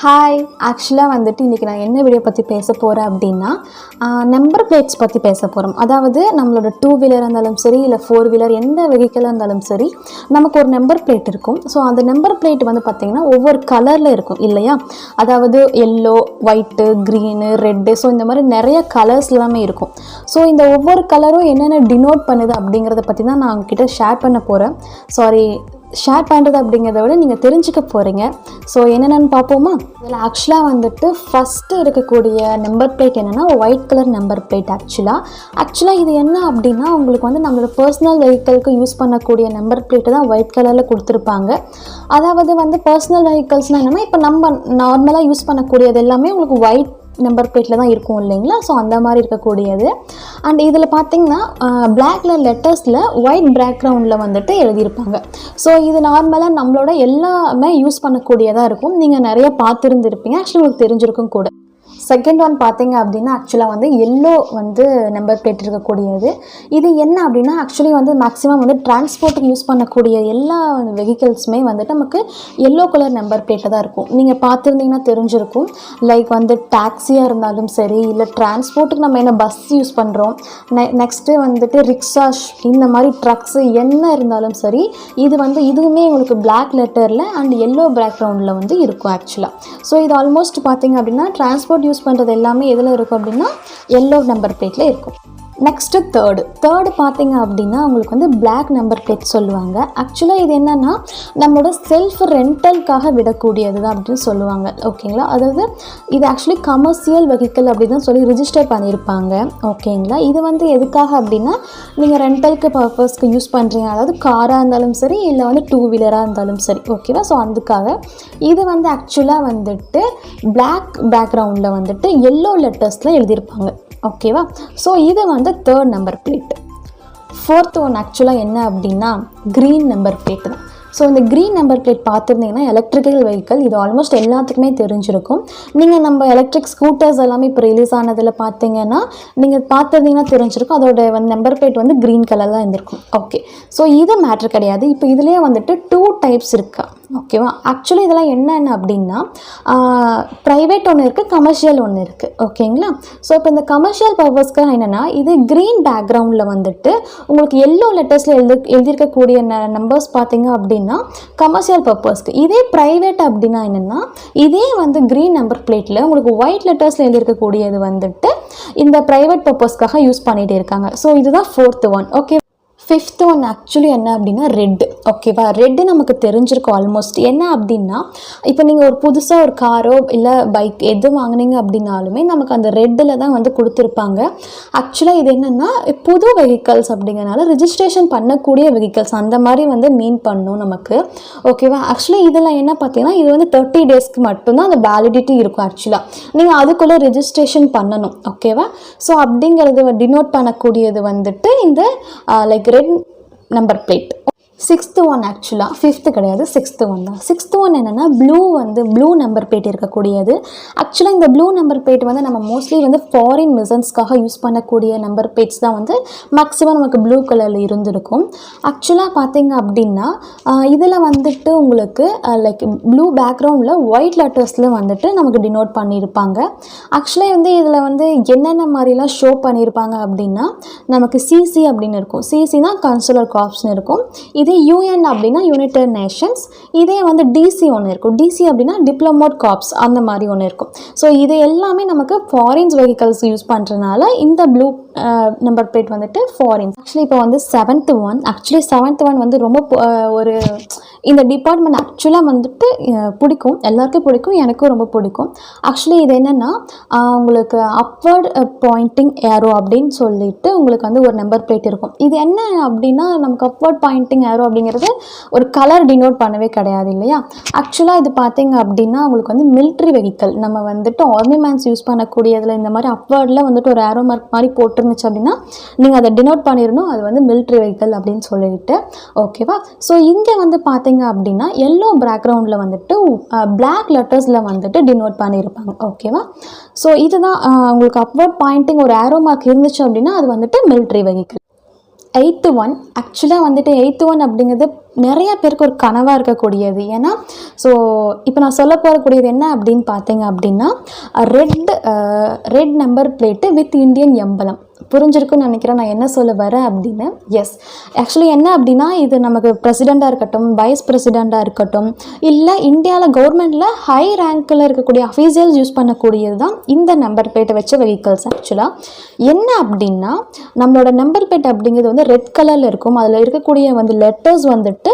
Hi, ஆக்சுவலாக வந்துட்டு இன்றைக்கி நான் என்ன வீடியோ பற்றி பேச போகிறேன் அப்படின்னா நம்பர் பிளேட்ஸ் பற்றி பேச போகிறோம். அதாவது நம்மளோட 2 வீலராக இருந்தாலும் சரி, இல்லை 4 வீலர் எந்த வெஹிக்கிளாக இருந்தாலும் சரி, நமக்கு ஒரு நம்பர் பிளேட் இருக்கும். ஸோ அந்த நம்பர் பிளேட் வந்து பார்த்திங்கன்னா ஒவ்வொரு கலரில் இருக்கும் இல்லையா? அதாவது yellow, white, green, red, so இந்த மாதிரி நிறைய கலர்ஸ் எல்லாமே இருக்கும். ஸோ இந்த ஒவ்வொரு கலரும் என்னென்ன டினோட் பண்ணுது அப்படிங்கிறத பற்றி தான் நான் உங்ககிட்ட ஷேர் பண்ண போகிறேன். ஷேர் பண்ணுறது அப்படிங்கிறத விட நீங்கள் தெரிஞ்சுக்க போகிறீங்க. ஸோ என்னென்னு பார்ப்போமா? இதில் ஆக்சுவலாக வந்துட்டு ஃபஸ்ட்டு இருக்கக்கூடிய நம்பர் பிளேட் என்னென்னா ஒயிட் கலர் நம்பர் பிளேட். ஆக்சுவலாக இது என்ன அப்படின்னா, உங்களுக்கு வந்து நம்மளோட பர்சனல் வெஹிக்கிளுக்கு யூஸ் பண்ணக்கூடிய நம்பர் பிளேட்டு தான் ஒயிட் கலரில் கொடுத்துருப்பாங்க. அதாவது வந்து பர்சனல் வெஹிக்கிள்ஸ்னால் என்னென்னா, இப்போ நம்ம நார்மலாக யூஸ் பண்ணக்கூடியது எல்லாமே உங்களுக்கு ஒயிட் நம்பர் பிளேட்டில் தான் இருக்கும் இல்லைங்களா? ஸோ அந்த மாதிரி இருக்கக்கூடியது. அண்ட் இதில் பார்த்தீங்கன்னா பிளாக் கலர் லெட்டர்ஸில் ஒயிட் பேக்ரவுண்டில் வந்துட்டு எழுதியிருப்பாங்க. ஸோ இது நார்மலாக நம்மளோட எல்லாமே யூஸ் பண்ணக்கூடியதாக இருக்கும். நீங்கள் நிறைய பார்த்துருந்துருப்பீங்க, ஆக்சுவலி உங்களுக்கு தெரிஞ்சிருக்கும் கூட. செகண்ட் ஒன் பார்த்தீங்க அப்படின்னா, ஆக்சுவலாக வந்து எல்லோ வந்து நம்பர் பிளேட் இருக்கக்கூடியது. இது என்ன அப்படின்னா, ஆக்சுவலி வந்து மேக்ஸிமம் வந்து டிரான்ஸ்போர்ட்டுக்கு யூஸ் பண்ணக்கூடிய எல்லா வெஹிக்கிள்ஸுமே வந்துட்டு நமக்கு எல்லோ கலர் நம்பர் பிளேட்டில் தான் இருக்கும். நீங்கள் பார்த்துருந்தீங்கன்னா தெரிஞ்சிருக்கும். லைக் வந்து டாக்ஸியாக இருந்தாலும் சரி, இல்லை டிரான்ஸ்போர்ட்டுக்கு நம்ம என்ன பஸ் யூஸ் பண்ணுறோம், நெக்ஸ்ட்டு வந்துட்டு ரிக்ஷாஸ், இந்த மாதிரி ட்ரக்ஸு என்ன இருந்தாலும் சரி, இது வந்து இதுவுமே உங்களுக்கு பிளாக் லெட்டரில் அண்ட் எல்லோ பேக்ரவுண்டில் வந்து இருக்கும் ஆக்சுவலாக. ஸோ இது ஆல்மோஸ்ட் பார்த்தீங்க அப்படின்னா டிரான்ஸ்போர்ட் யூஸ் பண்ணுறது எல்லாமே எதில் இருக்கும் அப்படின்னா எல்லோ நம்பர் பிளேட்டில் இருக்கும். நெக்ஸ்ட்டு தேர்டு பார்த்தீங்க அப்படின்னா உங்களுக்கு வந்து பிளாக் நம்பர் பிளேட் சொல்லுவாங்க. ஆக்சுவலாக இது என்னென்னா நம்மளோட செல்ஃப் ரெண்டலுக்காக விடக்கூடியது தான் அப்படின்னு சொல்லுவாங்க. ஓகேங்களா? அதாவது இது ஆக்சுவலி கமர்ஷியல் வெஹிக்கிள் அப்படி தான் சொல்லி ரிஜிஸ்டர் பண்ணியிருப்பாங்க. ஓகேங்களா? இது வந்து எதுக்காக அப்படின்னா, நீங்கள் ரெண்டலுக்கு பர்பஸ்க்கு யூஸ் பண்ணுறீங்க, அதாவது காராக இருந்தாலும் சரி, இல்லை வந்து 2 வீலராக இருந்தாலும் சரி. ஓகேவா? ஸோ அதுக்காக இது வந்து ஆக்சுவலாக வந்துட்டு பிளாக் பேக்ரவுண்டில் வந்துட்டு எல்லோ லெட்டர்ஸில் எழுதியிருப்பாங்க. ஓகேவா? ஸோ இது வந்து third number plate. Fourth one ஆக்சுவலாக என்ன அப்படின்னா க்ரீன் நம்பர் பிளேட் தான். ஸோ இந்த க்ரீன் நம்பர் பிளேட் பார்த்துருந்தீங்கன்னா எலக்ட்ரிக்கல் வெஹிக்கிள், இது ஆல்மோஸ்ட் எல்லாத்துக்குமே தெரிஞ்சிருக்கும். நீங்கள் நம்ம எலக்ட்ரிக் ஸ்கூட்டர்ஸ் எல்லாமே இப்போ ரிலீஸ் ஆனதில் பார்த்தீங்கன்னா நீங்கள் பார்த்துருந்தீங்கன்னா தெரிஞ்சிருக்கும், அதோட வந்து நம்பர் பிளேட் வந்து க்ரீன் கலரில் இருந்திருக்கும். ஓகே, ஸோ இது மேட்ரு கிடையாது. இப்போ இதுலேயே வந்துட்டு 2 டைப்ஸ் இருக்கா. ஓகேவா? ஆக்சுவலி இதெல்லாம் என்னென்ன அப்படின்னா ப்ரைவேட் ஒன்று இருக்குது, கமர்ஷியல் ஒன்று இருக்குது. ஓகேங்களா? ஸோ இப்போ இந்த கமர்ஷியல் பர்பஸ்க்காக என்னென்னா, இது க்ரீன் பேக்ரவுண்டில் வந்துட்டு உங்களுக்கு எல்லோ லெட்டர்ஸில் எழுதியிருக்கக்கூடிய நம்பர்ஸ் பார்த்தீங்க அப்படின்னா கமர்ஷியல் பர்பஸ்க்கு. இதே ப்ரைவேட் அப்படின்னா என்னென்னா, இதே வந்து க்ரீன் நம்பர் பிளேட்டில் உங்களுக்கு ஒயிட் லெட்டர்ஸில் எழுதியிருக்கக்கூடியது வந்துட்டு இந்த ப்ரைவேட் பர்பஸ்க்காக யூஸ் பண்ணிகிட்டே இருக்காங்க. ஸோ இதுதான் fourth one. Okay, fifth one actually என்ன அப்படின்னா ரெட்டு. ஓகேவா? ரெட்டு நமக்கு தெரிஞ்சிருக்கும் ஆல்மோஸ்ட். என்ன அப்படின்னா, இப்போ நீங்கள் ஒரு புதுசாக ஒரு காரோ இல்லை பைக் எது வாங்கினீங்க அப்படின்னாலுமே நமக்கு அந்த ரெட்டில் தான் வந்து கொடுத்துருப்பாங்க. ஆக்சுவலாக இது என்னென்னா புது வெஹிக்கல்ஸ் அப்படிங்கிறனால ரிஜிஸ்ட்ரேஷன் பண்ணக்கூடிய வெஹிக்கல்ஸ் அந்த மாதிரி வந்து மீன் பண்ணும் நமக்கு. ஓகேவா? ஆக்சுவலி இதில் என்ன பார்த்தீங்கன்னா, இது வந்து 30 டேஸ்க்கு மட்டும்தான் அந்த வேலிடிட்டி இருக்கும். ஆக்சுவலாக நீங்கள் அதுக்குள்ளே ரிஜிஸ்ட்ரேஷன் பண்ணணும். ஓகேவா? ஸோ அப்படிங்கிறது டினோட் பண்ணக்கூடியது வந்துட்டு இந்த like red number plate. Sixth one ஆக்சுவலாக ஃபிஃப்த்து கிடையாது, சிக்ஸ்த்து ஒன் தான். சிக்ஸ்த்து ஒன் என்னென்னா ப்ளூ நம்பர் பிளேட் இருக்கக்கூடியது. ஆக்சுவலாக இந்த ப்ளூ நம்பர் பிளேட் வந்து நம்ம மோஸ்ட்லி வந்து ஃபாரின் மிஷன்ஸ்க்காக யூஸ் பண்ணக்கூடிய நம்பர் பிளேட்ஸ் தான் வந்து மேக்ஸிமம் நமக்கு ப்ளூ கலரில் இருந்திருக்கும். ஆக்சுவலாக பார்த்தீங்க அப்படின்னா இதில் வந்துட்டு உங்களுக்கு லைக் ப்ளூ பேக்ரவுண்டில் ஒயிட் லெட்டர்ஸில் வந்துட்டு நமக்கு டினோட் பண்ணியிருப்பாங்க. ஆக்சுவலாக வந்து இதில் வந்து என்னென்ன மாதிரிலாம் ஷோ பண்ணியிருப்பாங்க அப்படின்னா, நமக்கு சிசி அப்படின்னு இருக்கும். சிசினா கன்சுலர் கார்ப்ஸ்னு இருக்கும். இதே யூஎன் அப்படின்னா யுனைடெட் நேஷன்ஸ். இதே வந்து டிசி ஒன்று இருக்கும். டிசி அப்படின்னா டிப்ளமேட் கார்ப்ஸ், அந்த மாதிரி ஒன்று இருக்கும். ஸோ இது எல்லாமே நமக்கு ஃபாரின்ஸ் வெஹிக்கல்ஸ் யூஸ் பண்ணுறதுனால இந்த ப்ளூ நம்பர் பிளேட் வந்துட்டு ஃபாரின்ஸ். ஆக்சுவலி இப்போ வந்து செவன்த் ஒன் வந்து ரொம்ப ஒரு இந்த டிபார்ட்மெண்ட் ஆக்சுவலாக வந்துட்டு பிடிக்கும், எல்லாருக்கும் பிடிக்கும், எனக்கும் ரொம்ப பிடிக்கும். ஆக்சுவலி இது என்னென்னா உங்களுக்கு அப்வர்ட் பாயிண்டிங் ஏரோ அப்படின்னு சொல்லிட்டு உங்களுக்கு வந்து ஒரு நம்பர் பிளேட் இருக்கும். இது என்ன அப்படின்னா, நமக்கு அப்வர்ட் பாயிண்டிங் ஏரோ அப்படிங்கிறது ஒரு கலர் டினோட் பண்ணவே கிடையாது இல்லையா? ஆக்சுவலாக இது பார்த்தீங்க அப்படின்னா உங்களுக்கு வந்து மிலிட்ரி வெஹிக்கல், நம்ம வந்துட்டு ஆர்மி மேன்ஸ் யூஸ் பண்ணக்கூடியதில் இந்த மாதிரி அப்வர்டில் வந்துட்டு ஒரு ஏரோ மார்க் மாதிரி போட்டுருந்துச்சு அப்படின்னா நீங்கள் அதை டினோட் பண்ணிடணும், அது வந்து மிலிட்ரி வெஹிக்கல் அப்படின்னு சொல்லிட்டு. ஓகேவா? ஸோ இங்கே வந்து பார்த்தீங்க அப்படின்னா எல்லோ பேக்ரவுண்டில் வந்துட்டு பிளாக் லெட்டர்ஸில் வந்துட்டு டினோட் பண்ணியிருப்பாங்க. ஓகேவா? ஸோ இதுதான் உங்களுக்கு அப்வர்ட் பாயிண்டிங் ஒரு ஏரோ மார்க் இருந்துச்சு அப்படின்னா அது வந்துட்டு மிலிட்ரி வெஹிக்கல். எயித்து ஒன் ஆக்சுவலாக வந்துட்டு எயித்து ஒன் அப்படிங்கிறது நிறைய பேருக்கு ஒரு கனவாக இருக்கக்கூடியது. ஏன்னா ஸோ இப்போ நான் சொல்ல போகக்கூடியது என்ன அப்படின்னு பார்த்தீங்க அப்படின்னா red number plate with Indian emblem. புரிஞ்சிருக்குன்னு நினைக்கிறேன் நான் என்ன சொல்ல வரேன் அப்படின்னு. எஸ், ஆக்சுவலி என்ன அப்படின்னா இது நமக்கு பிரசிடெண்ட்டாக இருக்கட்டும், வைஸ் பிரசிடெண்ட்டாக இருக்கட்டும், இல்லை இந்தியாவில் கவர்மெண்ட்டில் ஹை ரேங்க்கில் இருக்கக்கூடிய அஃபீஷியல்ஸ் யூஸ் பண்ணக்கூடியது தான் இந்த நம்பர் பிளேட்டை வச்ச வெஹிக்கல்ஸ். ஆக்சுவலாக என்ன அப்படின்னா நம்மளோட நம்பர் பிளேட் அப்படிங்கிறது வந்து ரெட் கலரில் இருக்கும். அதில் இருக்கக்கூடிய வந்து லெட்டர்ஸ் வந்துட்டு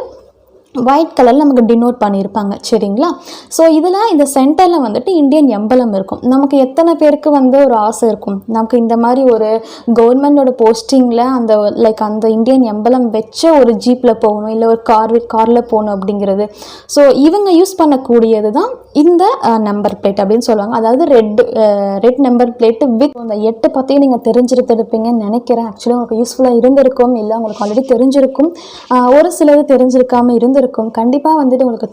ஒயிட் கலரில் நமக்கு டினோட் பண்ணியிருப்பாங்க. சரிங்களா? ஸோ இதில் இந்த சென்டரில் வந்துட்டு இந்தியன் எம்பலம் இருக்கும். நமக்கு எத்தனை பேருக்கு வந்து ஒரு ஆசை இருக்கும், நமக்கு இந்த மாதிரி ஒரு கவர்மெண்டோட போஸ்டிங்கில் அந்த அந்த இந்தியன் எம்பலம் வச்ச ஒரு ஜீப்பில் போகணும், இல்லை ஒரு காரில் போகணும் அப்படிங்கிறது. ஸோ இவங்க யூஸ் பண்ணக்கூடியது தான் இந்த நம்பர் பிளேட் அப்படின்னு சொல்லுவாங்க. அதாவது ரெட் நம்பர் பிளேட்டு வித் அந்த 8 பற்றியும் நீங்கள் தெரிஞ்சிருப்பீங்கன்னு நினைக்கிறேன். ஆக்சுவலி உங்களுக்கு யூஸ்ஃபுல்லாக இருந்திருக்கும், இல்லை உங்களுக்கு ஆல்ரெடி தெரிஞ்சிருக்கும், ஒரு சிலது தெரிஞ்சிருக்காமல் இருந்திருக்கும். கண்டிப்பாக வந்துட்டு உங்களுக்கு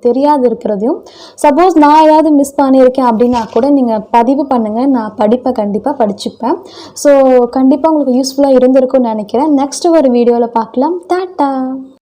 தெரியாது இருக்கிறதையும் சப்போஸ் நான் ஏதாவது மிஸ் பண்ணியிருக்கேன் அப்படின்னா கூட நீங்கள் பதிவு பண்ணுங்கள், நான் கண்டிப்பாக படிச்சுப்பேன். ஸோ கண்டிப்பாக உங்களுக்கு யூஸ்ஃபுல்லாக இருந்திருக்கும்னு நினைக்கிறேன். நெக்ஸ்ட் ஒரு வீடியோவில் பார்க்கலாம். டாட்டா.